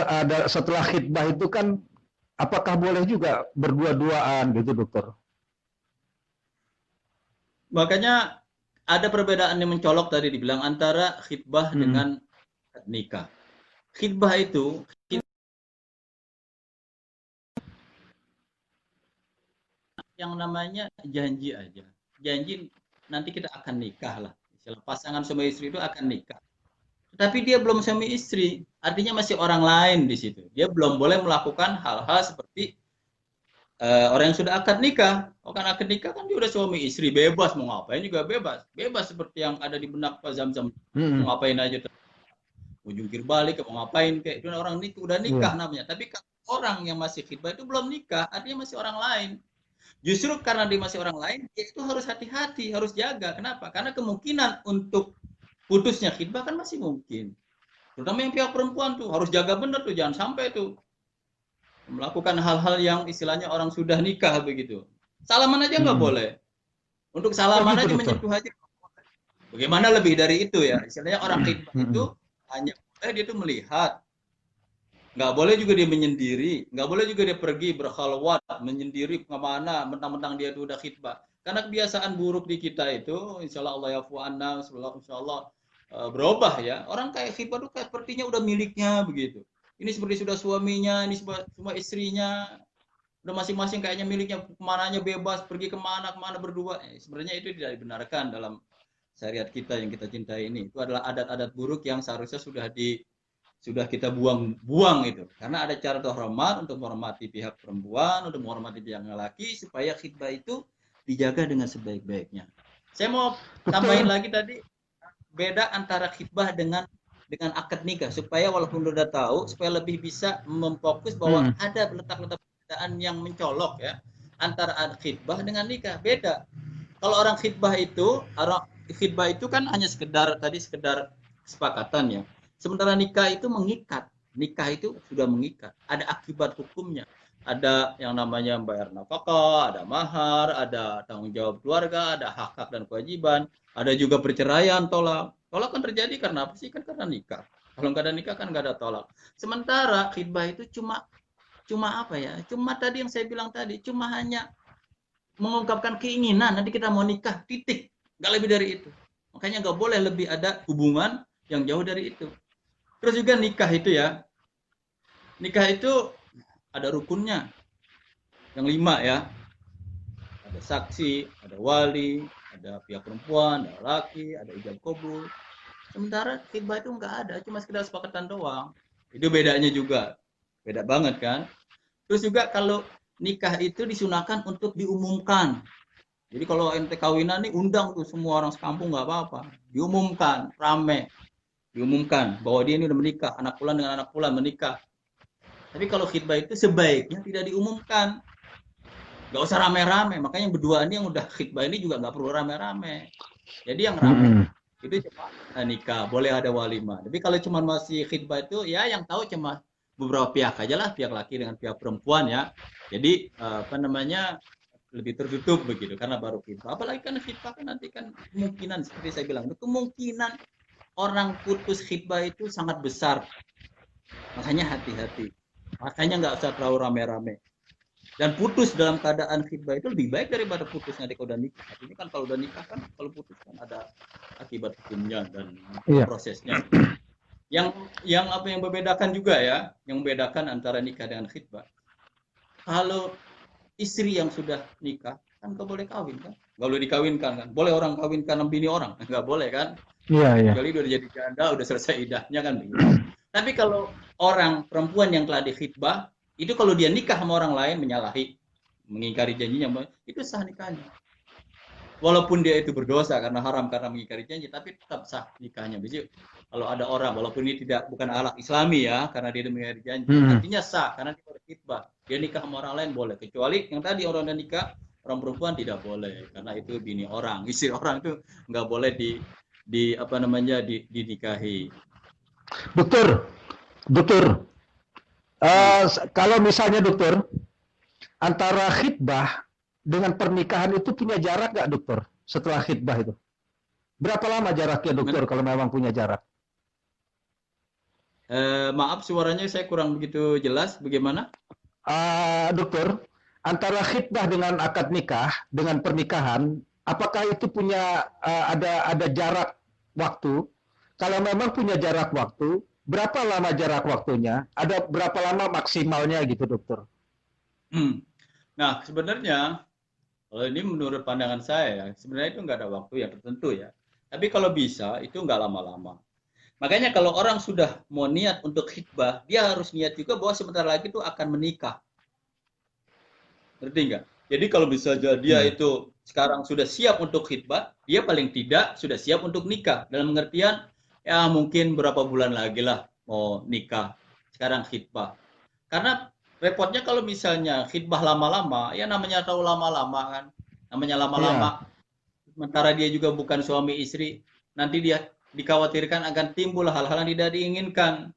ada setelah khidbah itu kan, apakah boleh juga berdua-duaan gitu, dokter? makanya ada perbedaan yang mencolok tadi dibilang antara khidbah Mm-mm. dengan nikah. Khidbah itu yang namanya janji aja. Janji nanti kita akan nikah lah. Istilah pasangan suami istri itu akan nikah. Tapi dia belum suami istri, artinya masih orang lain di situ. Dia belum boleh melakukan hal-hal seperti orang yang sudah akad nikah. Oh kan akad nikah kan dia udah suami istri, bebas mau ngapain juga bebas. Bebas seperti yang ada di benak Pak Zamzam. Mau Mm-mm. ngapain aja, mau jungkir balik, mau ngapain kayak itu orang nikah udah nikah Iya. namanya. Tapi orang yang masih khidbah itu belum nikah, artinya masih orang lain. Justru karena dia masih orang lain, dia itu harus hati-hati, harus jaga. Kenapa? Karena kemungkinan untuk putusnya khidbah kan masih mungkin. Terutama yang pihak perempuan tuh harus jaga benar tuh, jangan sampai tuh melakukan hal-hal yang istilahnya orang sudah nikah begitu. Salaman aja nggak Mm-mm. boleh. Untuk Oh salaman gitu, aja dokter. menyentuh aja. Bagaimana lebih dari itu ya? Istilahnya orang khidbah Mm-mm. itu hanya boleh dia itu melihat, nggak boleh juga dia menyendiri, nggak boleh juga dia pergi berkhalwat menyendiri kemana, mentang-mentang dia itu udah khidbah. Karena kebiasaan buruk di kita itu, insya Allah Allah yafu anna, insya Allah berubah ya. Orang kayak khidbah itu kayak sepertinya udah miliknya begitu. Ini seperti sudah suaminya, ini semua istrinya, udah masing-masing kayaknya miliknya, kemananya bebas, pergi kemana, kemana berdua. Sebenarnya itu tidak dibenarkan dalam syariat kita yang kita cintai ini. Itu adalah adat-adat buruk yang seharusnya sudah kita buang-buang itu. Karena ada cara terhormat untuk menghormati pihak perempuan, untuk menghormati pihak laki, supaya khidbah itu dijaga dengan sebaik-baiknya. Saya mau tambahin Dokter, lagi tadi, beda antara khidbah dengan akad nikah, supaya walaupun udah tahu, supaya lebih bisa memfokus bahwa mm, ada letak-letak perbedaan yang mencolok ya antara khidbah dengan nikah. Beda. Kalau orang khidbah itu kan hanya sekedar kesepakatan ya. Sementara nikah itu mengikat. Nikah itu sudah mengikat. Ada akibat hukumnya. Ada yang namanya bayar nafkah, ada mahar, ada tanggung jawab keluarga, ada hak-hak dan kewajiban, ada juga perceraian, tolak. Tolak kan terjadi karena apa sih? Kan karena nikah. Kalau nggak ada nikah kan nggak ada tolak. Sementara khidbah itu cuma apa ya? Cuma tadi yang saya bilang tadi, cuma hanya mengungkapkan keinginan nanti kita mau nikah, titik, nggak lebih dari itu. Makanya nggak boleh lebih ada hubungan yang jauh dari itu. Terus juga nikah itu ya, nikah itu ada rukunnya, yang 5 ya. Ada saksi, ada wali, ada pihak perempuan, ada laki, ada ijab kabul. Sementara khidbah itu nggak ada, cuma sekedar sepakatan doang. Itu bedanya juga, beda banget kan. Terus juga kalau nikah itu disunahkan untuk diumumkan. Jadi kalau ente kawinan nih undang tuh semua orang sekampung nggak apa-apa. Diumumkan, rame. Diumumkan bahwa dia ini udah menikah, anak pulan dengan anak pulan menikah. Tapi kalau khidbah itu sebaiknya tidak diumumkan. Nggak usah rame-rame. Makanya yang berdua ini yang udah khidbah ini juga nggak perlu rame-rame. Jadi yang rame itu cuma nikah, boleh ada walimah. Tapi kalau cuma masih khidbah itu ya yang tahu cuma beberapa pihak aja lah, pihak laki dengan pihak perempuan ya. Jadi apa namanya lebih tertutup begitu karena baru khidbah. Apalagi kan khidbah kan nanti kan kemungkinan seperti saya bilang, kemungkinan orang putus khidbah itu sangat besar. Makanya hati-hati. Makanya nggak usah terlalu rame-rame. Dan putus dalam keadaan khidbah itu lebih baik daripada putus nanti kalau udah nikah. Ini kan kalau udah nikah kan kalau putus kan ada akibat hukumnya dan prosesnya. Yang apa yang membedakan juga ya, yang membedakan antara nikah dengan khidbah. Kalau istri yang sudah nikah kan nggak boleh kawin kan, nggak boleh dikawinkan kan. Boleh orang kawinkan bini orang, nggak boleh kan. Kecuali udah jadi janda, udah selesai idahnya kan begitu. Tapi kalau orang perempuan yang telah dikhidbah itu kalau dia nikah sama orang lain menyalahi, mengingkari janjinya, itu sah nikahnya. Walaupun dia itu berdosa karena haram karena mengingkari janji, tapi tetap sah nikahnya. Jadi kalau ada orang, walaupun ini bukan akhlak Islami ya, karena dia mengingkari janji, artinya sah karena dia berkhidbah. Dia nikah sama orang lain boleh. Kecuali yang tadi orang yang nikah orang perempuan tidak boleh karena itu bini orang, istri orang itu nggak boleh dinikahi. Dokter. Kalau misalnya dokter, antara khidbah dengan pernikahan itu punya jarak nggak dokter? Setelah khidbah itu, berapa lama jaraknya dokter kalau memang punya jarak? Maaf suaranya saya kurang begitu jelas. Bagaimana? Dokter, antara khidbah dengan akad nikah dengan pernikahan, apakah itu punya ada jarak waktu? Kalau memang punya jarak waktu, berapa lama jarak waktunya? Ada berapa lama maksimalnya gitu, dokter? Nah, sebenarnya kalau ini menurut pandangan saya, sebenarnya itu nggak ada waktu yang tertentu ya. Tapi kalau bisa, itu nggak lama-lama. Makanya kalau orang sudah mau niat untuk khidbah, dia harus niat juga bahwa sebentar lagi itu akan menikah. Ngerti nggak? Jadi kalau bisa dia itu sekarang sudah siap untuk khidbah, dia paling tidak sudah siap untuk nikah. Dalam pengertian, ya mungkin berapa bulan lagi lah mau nikah. Sekarang khidbah. Karena repotnya kalau misalnya khidbah lama-lama, ya namanya tahu lama-lama kan. Namanya lama-lama. Sementara dia juga bukan suami istri, nanti dia dikhawatirkan akan timbul hal-hal yang tidak diinginkan.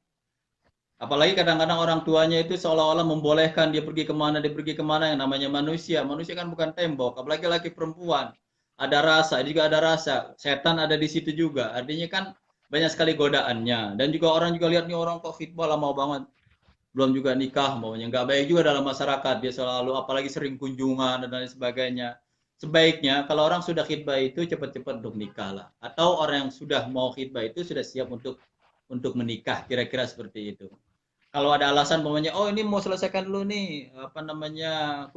Apalagi kadang-kadang orang tuanya itu seolah-olah membolehkan dia pergi kemana yang namanya manusia. Manusia kan bukan tembok, apalagi laki perempuan. Ada rasa, juga ada rasa. Setan ada di situ juga. Artinya kan banyak sekali godaannya. Dan juga orang juga lihat nih orang kok khidbah lama banget. Belum juga nikah maunya. Nggak baik juga dalam masyarakat. Dia selalu apalagi sering kunjungan dan lain sebagainya. Sebaiknya kalau orang sudah khidbah itu cepat-cepat untuk nikah lah. Atau orang yang sudah mau khidbah itu sudah siap untuk menikah. Kira-kira seperti itu. Kalau ada alasan umpamanya, oh ini mau selesaikan dulu nih,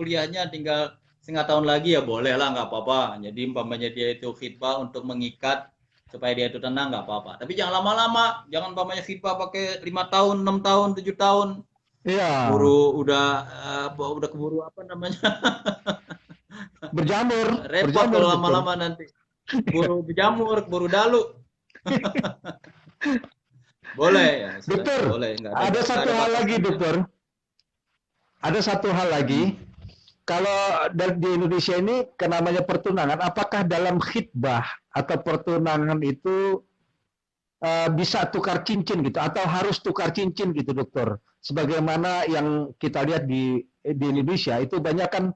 kuliahnya tinggal setengah tahun lagi ya boleh lah, nggak apa-apa. Jadi umpamanya dia itu khidbah untuk mengikat supaya dia itu tenang nggak apa-apa. Tapi jangan lama-lama, jangan umpamanya khidbah pakai 5 tahun, 6 tahun, 7 tahun. Iya. Udah keburu berjamur. Repot kalau lama-lama nanti. Keburu berjamur, keburu dalu. Boleh ya, dokter. Boleh. Ada satu hal lagi, dokter. Ada satu hal lagi. Kalau di Indonesia ini namanya pertunangan, apakah dalam khidbah atau pertunangan itu bisa tukar cincin gitu, atau harus tukar cincin gitu, dokter? Sebagaimana yang kita lihat di Indonesia itu banyak kan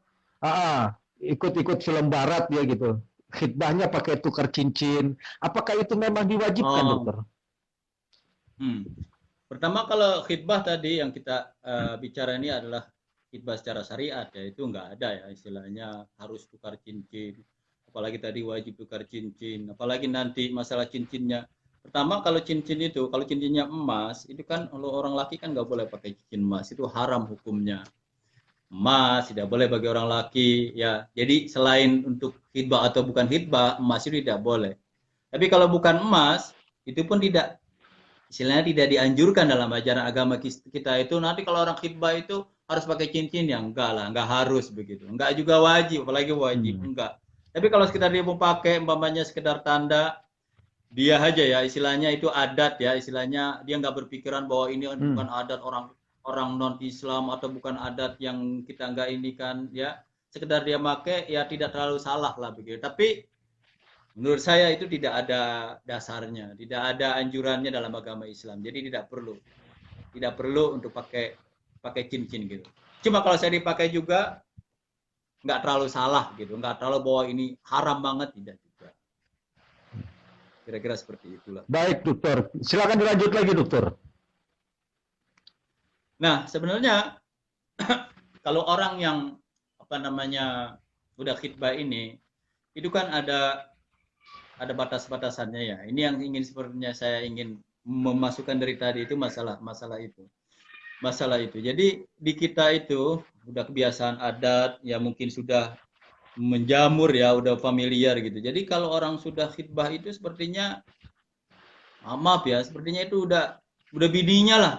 ikut-ikut film barat ya gitu. Khidbahnya pakai tukar cincin. Apakah itu memang diwajibkan, dokter? Hmm. Pertama, kalau khidbah tadi yang kita bicara ini adalah khidbah secara syariat, ya itu nggak ada ya istilahnya harus tukar cincin, apalagi tadi wajib tukar cincin, apalagi nanti masalah cincinnya. Pertama, kalau cincin itu, kalau cincinnya emas, itu kan kalau orang laki kan nggak boleh pakai cincin emas, itu haram hukumnya. Emas tidak boleh bagi orang laki, ya. Jadi selain untuk khidbah atau bukan khidbah, emas itu tidak boleh. Tapi kalau bukan emas, itu pun tidak, istilahnya tidak dianjurkan dalam ajaran agama kita itu. Nanti kalau orang khidbah itu harus pakai cincin, ya enggak lah, enggak harus begitu, enggak juga wajib, apalagi wajib, enggak. Tapi kalau sekedar dia mau pakai, umpamanya sekedar tanda dia aja ya, istilahnya itu adat ya, istilahnya dia nggak berpikiran bahwa ini bukan adat orang orang non Islam atau bukan adat yang kita nggak ini kan ya, sekedar dia pakai ya tidak terlalu salah lah begitu. Tapi menurut saya itu tidak ada dasarnya, tidak ada anjurannya dalam agama Islam. Jadi tidak perlu untuk pakai cincin gitu. Cuma kalau saya dipakai juga nggak terlalu salah gitu, nggak terlalu bahwa ini haram banget, tidak juga. Kira-kira seperti itulah. Baik, dokter. Silakan dilanjut lagi, dokter. Nah, sebenarnya kalau orang yang apa namanya udah khidbah ini, itu kan ada batas-batasannya ya. Ini yang ingin sepertinya saya ingin memasukkan dari tadi itu masalah itu. Masalah itu. Jadi di kita itu udah kebiasaan adat, ya mungkin sudah menjamur ya, udah familiar gitu. Jadi kalau orang sudah khidbah itu sepertinya, maaf ya, sepertinya itu udah bininya lah.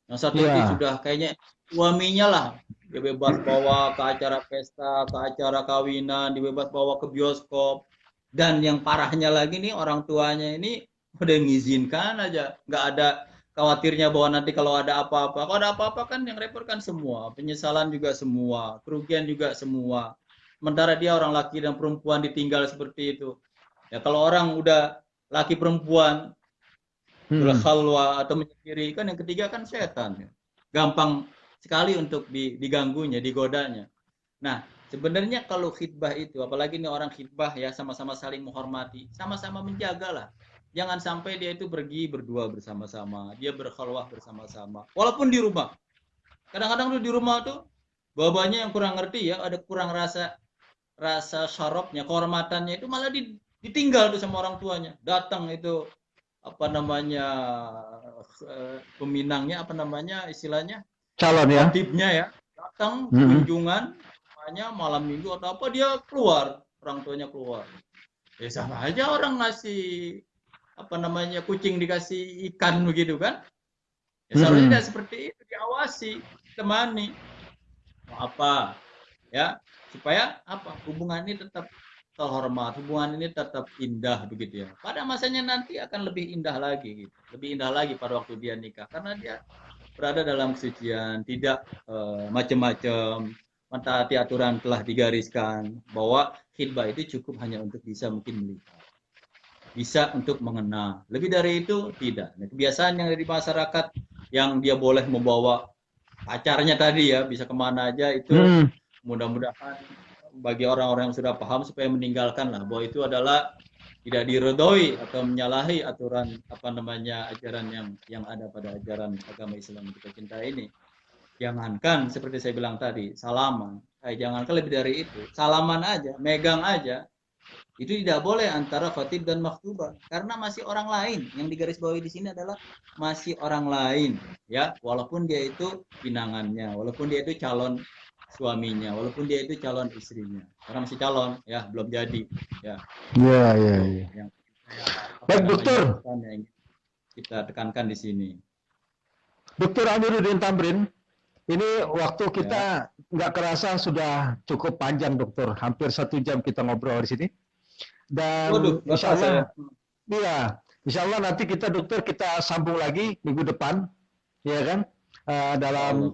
Yang satu ini sudah kayaknya suaminya lah. Dia bebas bawa ke acara pesta, ke acara kawinan, dibebas bawa ke bioskop. Dan yang parahnya lagi nih, orang tuanya ini udah mengizinkan aja. Nggak ada khawatirnya bahwa nanti kalau ada apa-apa. Kalau ada apa-apa kan yang repot kan semua. Penyesalan juga semua. Kerugian juga semua. Sementara dia orang laki dan perempuan ditinggal seperti itu. Ya kalau orang udah laki perempuan berkhalwa atau menyendiri, kan yang ketiga kan setan. Gampang sekali untuk diganggunya, digodanya. Nah, sebenarnya kalau khidbah itu, apalagi ini orang khidbah ya, sama-sama saling menghormati, sama-sama menjaga lah. Jangan sampai dia itu pergi berdua bersama-sama, dia berkhalwah bersama-sama. Walaupun di rumah. Kadang-kadang tuh di rumah tuh babanya yang kurang ngerti ya, ada kurang rasa syarafnya, kehormatannya itu malah ditinggal tuh sama orang tuanya. Datang itu apa namanya peminangnya, apa namanya istilahnya, calon ya, khotibnya ya, datang kunjungan malam minggu atau apa, dia keluar, orang tuanya keluar. Ya sama aja orang ngasih apa namanya kucing dikasih ikan begitu kan. Ya seharusnya tidak seperti itu, diawasi, temani. Mau apa ya, supaya apa, hubungan ini tetap terhormat, hubungan ini tetap indah begitu ya. Pada masanya nanti akan lebih indah lagi gitu. Lebih indah lagi pada waktu dia nikah, karena dia berada dalam kesucian, tidak macam-macam, mentaati aturan telah digariskan bahwa khidbah itu cukup hanya untuk bisa mungkin melihat, bisa untuk mengenal. Lebih dari itu tidak. Nah, kebiasaan yang ada di masyarakat yang dia boleh membawa pacarnya tadi ya, bisa kemana aja, itu mudah-mudahan bagi orang-orang yang sudah paham supaya meninggalkan lah, bahwa itu adalah tidak diredoi atau menyalahi aturan apa namanya ajaran yang ada pada ajaran agama Islam yang kita cintai ini. Jangankan seperti saya bilang tadi, salaman, jangankan lebih dari itu, salaman aja, megang aja, itu tidak boleh antara khatib dan makhtubah, karena masih orang lain. Yang digarisbawahi di sini adalah masih orang lain ya, walaupun dia itu pinangannya, walaupun dia itu calon suaminya, walaupun dia itu calon istrinya, karena masih calon ya, belum jadi ya. Yang baik dokter, yang kita tekankan di sini. Dokter Amiruddin Tamrin, ini waktu kita nggak kerasa sudah cukup panjang dokter, hampir 1 jam kita ngobrol di sini. Dan insya Allah, iya, insya Allah nanti kita dokter kita sambung lagi minggu depan, ya kan? Dalam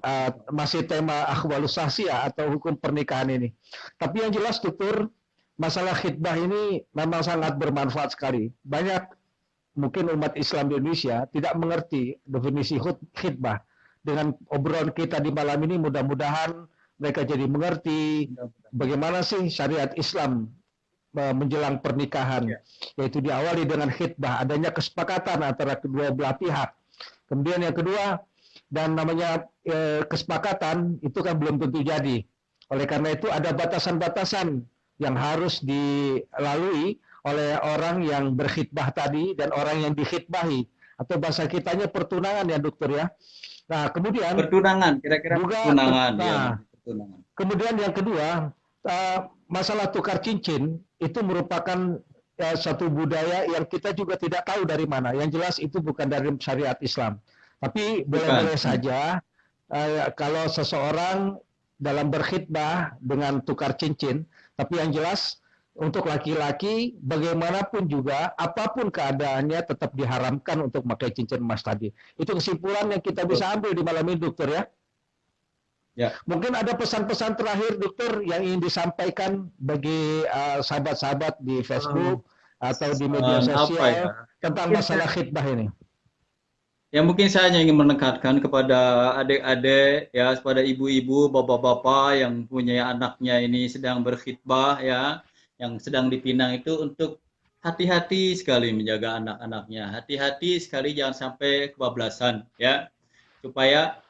masih tema akhwalus sahsiyah atau hukum pernikahan ini. Tapi yang jelas dokter, masalah khidbah ini memang sangat bermanfaat sekali. Banyak mungkin umat Islam di Indonesia tidak mengerti definisi khidbah. Dengan obrolan kita di malam ini, mudah-mudahan mereka jadi mengerti bagaimana sih syariat Islam menjelang pernikahan, yaitu diawali dengan khidbah, adanya kesepakatan antara kedua belah pihak Kemudian yang kedua, dan namanya kesepakatan itu kan belum tentu jadi. Oleh karena itu ada batasan-batasan yang harus dilalui oleh orang yang berkhitbah tadi dan orang yang dikhitbahi, atau bahasa kitanya pertunangan ya dokter ya. Nah kemudian Pertunangan, kira-kira juga pertunangan, ya, nah pertunangan. kemudian yang kedua, masalah tukar cincin itu merupakan satu budaya yang kita juga tidak tahu dari mana. Yang jelas itu bukan dari syariat Islam. Tapi boleh-boleh saja kalau seseorang dalam berkhitbah dengan tukar cincin, tapi yang jelas untuk laki-laki bagaimanapun juga apapun keadaannya tetap diharamkan untuk memakai cincin emas tadi. Itu kesimpulan yang kita bisa ambil di malam ini, dokter ya. Ya. Mungkin ada pesan-pesan terakhir dokter yang ingin disampaikan bagi sahabat-sahabat di Facebook atau di media sosial tentang masalah khitbah ini. Ya mungkin saya hanya ingin menekankan kepada adik-adik, ya, kepada ibu-ibu, bapak-bapak yang punya anaknya ini sedang berkhitbah, ya, yang sedang dipinang itu untuk hati-hati sekali menjaga anak-anaknya. Hati-hati sekali jangan sampai kebablasan, ya, supaya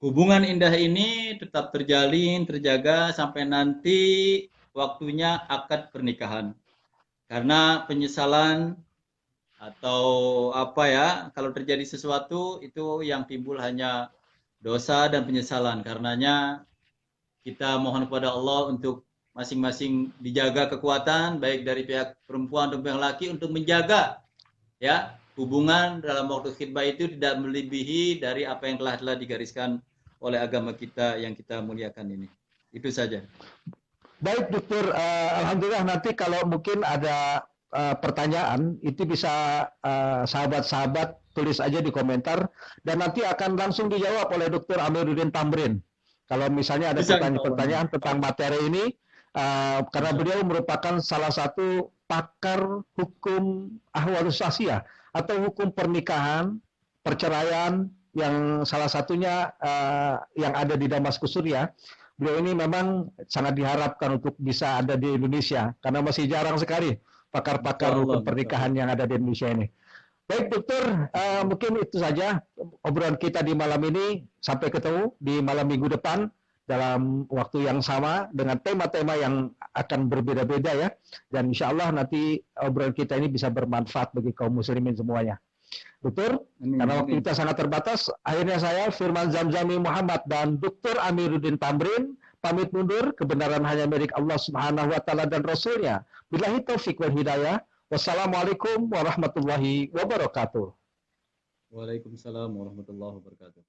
hubungan indah ini tetap terjalin, terjaga sampai nanti waktunya akad pernikahan. Karena penyesalan atau apa ya, kalau terjadi sesuatu itu yang timbul hanya dosa dan penyesalan. Karenanya kita mohon kepada Allah untuk masing-masing dijaga kekuatan baik dari pihak perempuan dan pihak laki untuk menjaga ya hubungan dalam waktu khitbah itu tidak melebihi dari apa yang telah digariskan oleh agama kita yang kita muliakan ini. Itu saja. Baik dokter, alhamdulillah nanti kalau mungkin ada pertanyaan itu bisa sahabat-sahabat tulis aja di komentar dan nanti akan langsung dijawab oleh Dr. Amiruddin Tamrin. Kalau misalnya ada pertanyaan tentang materi ini, karena beliau merupakan salah satu pakar hukum ahwalus syasiah atau hukum pernikahan, perceraian yang salah satunya yang ada di Damaskus, Suriah. Beliau ini memang sangat diharapkan untuk bisa ada di Indonesia karena masih jarang sekali pakar-pakar hukum pernikahan yang ada di Indonesia ini. Baik dokter, mungkin itu saja obrolan kita di malam ini. Sampai ketemu di malam minggu depan dalam waktu yang sama dengan tema-tema yang akan berbeda-beda ya. Dan insya Allah nanti obrolan kita ini bisa bermanfaat bagi kaum muslimin semuanya. Dokter, karena waktu kita sangat terbatas, akhirnya saya Firman Zamzami Muhammad dan Dr. Amiruddin Tamrin pamit mundur. Kebenaran hanya milik Allah Subhanahu wa taala dan Rasulnya. Billahi taufik wal hidayah. Wassalamualaikum warahmatullahi wabarakatuh. Waalaikumsalam warahmatullahi wabarakatuh.